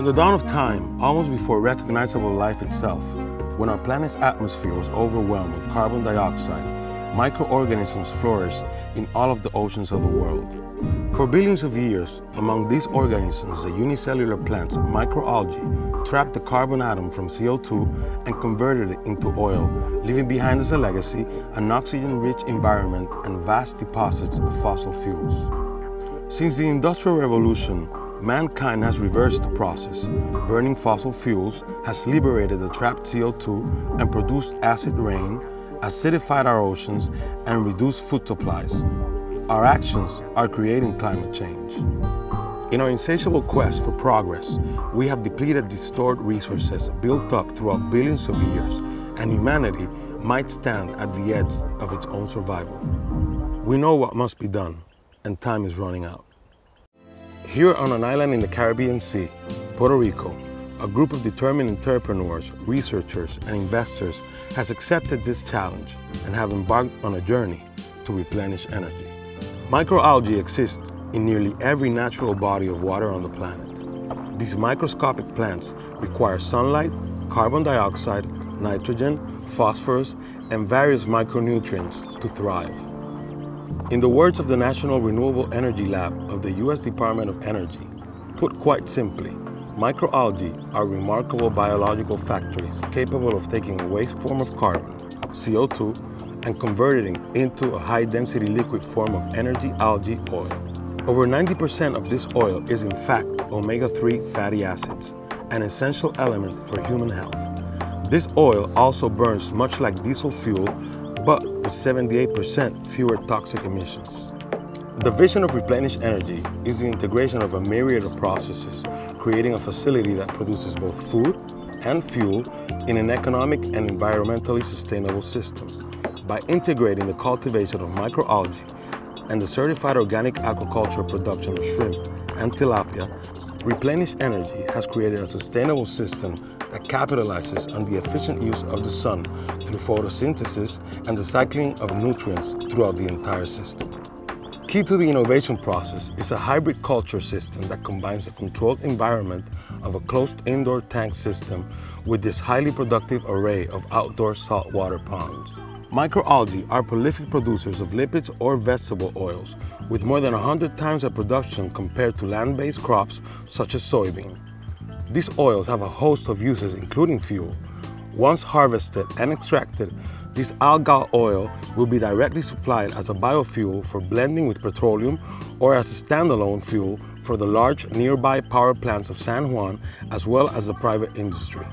From the dawn of time, almost before recognizable life itself, when our planet's atmosphere was overwhelmed with carbon dioxide, microorganisms flourished in all of the oceans of the world. For billions of years, among these organisms, the unicellular plants, microalgae, trapped the carbon atom from CO2 and converted it into oil, leaving behind as a legacy an oxygen-rich environment and vast deposits of fossil fuels. Since the Industrial Revolution, mankind has reversed the process. Burning fossil fuels has liberated the trapped CO2 and produced acid rain, acidified our oceans, and reduced food supplies. Our actions are creating climate change. In our insatiable quest for progress, we have depleted the stored resources built up throughout billions of years, and humanity might stand at the edge of its own survival. We know what must be done, and time is running out. Here on an island in the Caribbean Sea, Puerto Rico, a group of determined entrepreneurs, researchers, and investors has accepted this challenge and have embarked on a journey to replenish energy. Microalgae exist in nearly every natural body of water on the planet. These microscopic plants require sunlight, carbon dioxide, nitrogen, phosphorus, and various micronutrients to thrive. In the words of the National Renewable Energy Lab of the U.S. Department of Energy, put quite simply, microalgae are remarkable biological factories capable of taking a waste form of carbon, CO2, and converting it into a high-density liquid form of energy algae oil. Over 90% of this oil is in fact omega-3 fatty acids, an essential element for human health. This oil also burns much like diesel fuel, but with 78% fewer toxic emissions. The vision of Replenish Energy is the integration of a myriad of processes, creating a facility that produces both food and fuel in an economic and environmentally sustainable system. By integrating the cultivation of microalgae and the certified organic aquaculture production of shrimp and tilapia, Replenish Energy has created a sustainable system that capitalizes on the efficient use of the sun through photosynthesis and the cycling of nutrients throughout the entire system. Key to the innovation process is a hybrid culture system that combines the controlled environment of a closed indoor tank system with this highly productive array of outdoor saltwater ponds. Microalgae are prolific producers of lipids or vegetable oils, with more than 100 times the production compared to land-based crops such as soybean. These oils have a host of uses, including fuel. Once harvested and extracted, this algal oil will be directly supplied as a biofuel for blending with petroleum or as a standalone fuel for the large nearby power plants of San Juan, as well as the private industry.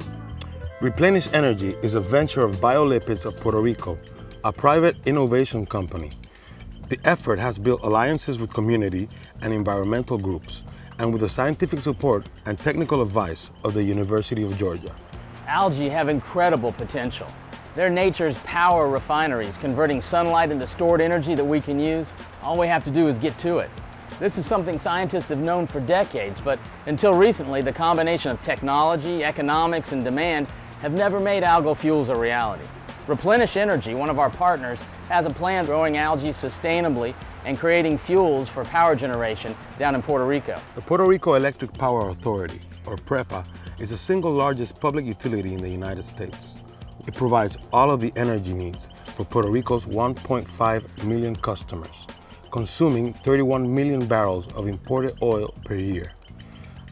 Replenish Energy is a venture of Biolipids of Puerto Rico, a private innovation company. The effort has built alliances with community and environmental groups, and with the scientific support and technical advice of the University of Georgia. Algae have incredible potential. They're nature's power refineries, converting sunlight into stored energy that we can use. All we have to do is get to it. This is something scientists have known for decades, but until recently, the combination of technology, economics, and demand have never made algal fuels a reality. Replenish Energy, one of our partners, has a plan growing algae sustainably and creating fuels for power generation down in Puerto Rico. The Puerto Rico Electric Power Authority, or PREPA, is the single largest public utility in the United States. It provides all of the energy needs for Puerto Rico's 1.5 million customers, consuming 31 million barrels of imported oil per year,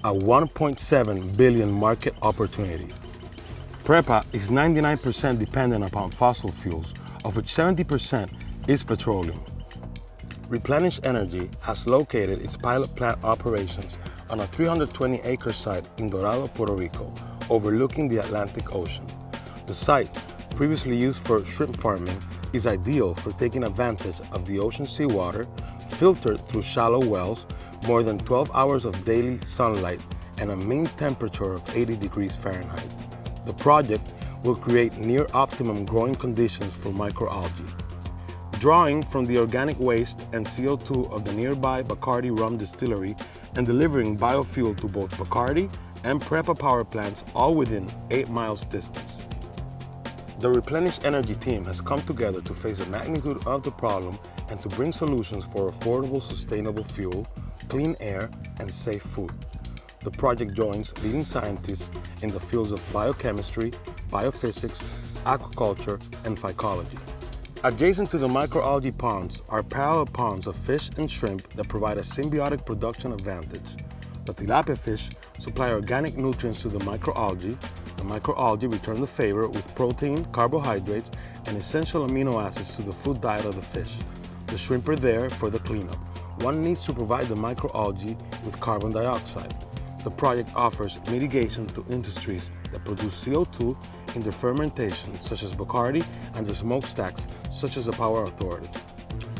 a 1.7 billion market opportunity. PREPA is 99% dependent upon fossil fuels, of which 70% is petroleum. Replenish Energy has located its pilot plant operations on a 320-acre site in Dorado, Puerto Rico, overlooking the Atlantic Ocean. The site, previously used for shrimp farming, is ideal for taking advantage of the ocean seawater, filtered through shallow wells, more than 12 hours of daily sunlight, and a mean temperature of 80 degrees Fahrenheit. The project will create near optimum growing conditions for microalgae. Drawing from the organic waste and CO2 of the nearby Bacardi rum distillery and delivering biofuel to both Bacardi and PREPA power plants, all within 8 miles distance. The Replenish Energy team has come together to face the magnitude of the problem and to bring solutions for affordable, sustainable fuel, clean air, and safe food. The project joins leading scientists in the fields of biochemistry, biophysics, aquaculture, and phycology. Adjacent to the microalgae ponds are parallel ponds of fish and shrimp that provide a symbiotic production advantage. The tilapia fish supply organic nutrients to the microalgae. The microalgae return the favor with protein, carbohydrates, and essential amino acids to the food diet of the fish. The shrimp are there for the cleanup. One needs to provide the microalgae with carbon dioxide. The project offers mitigation to industries that produce CO2 in their fermentation, such as Bacardi, and their smokestacks, such as the Power Authority.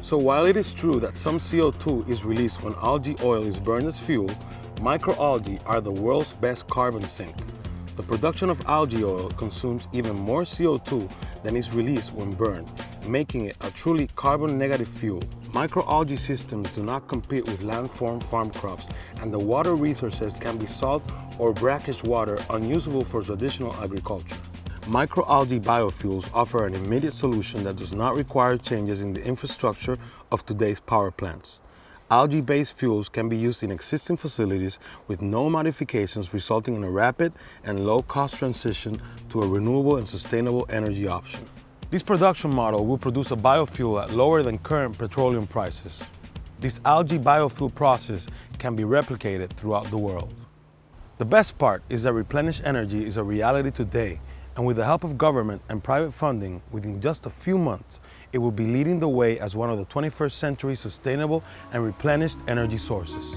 So while it is true that some CO2 is released when algae oil is burned as fuel, microalgae are the world's best carbon sink. The production of algae oil consumes even more CO2 than is released when burned, making it a truly carbon-negative fuel. Microalgae systems do not compete with landform farm crops, and the water resources can be salt or brackish water unusable for traditional agriculture. Microalgae biofuels offer an immediate solution that does not require changes in the infrastructure of today's power plants. Algae-based fuels can be used in existing facilities with no modifications, resulting in a rapid and low-cost transition to a renewable and sustainable energy option. This production model will produce a biofuel at lower than current petroleum prices. This algae biofuel process can be replicated throughout the world. The best part is that replenished energy is a reality today, and with the help of government and private funding, within just a few months, it will be leading the way as one of the 21st century sustainable and replenished energy sources.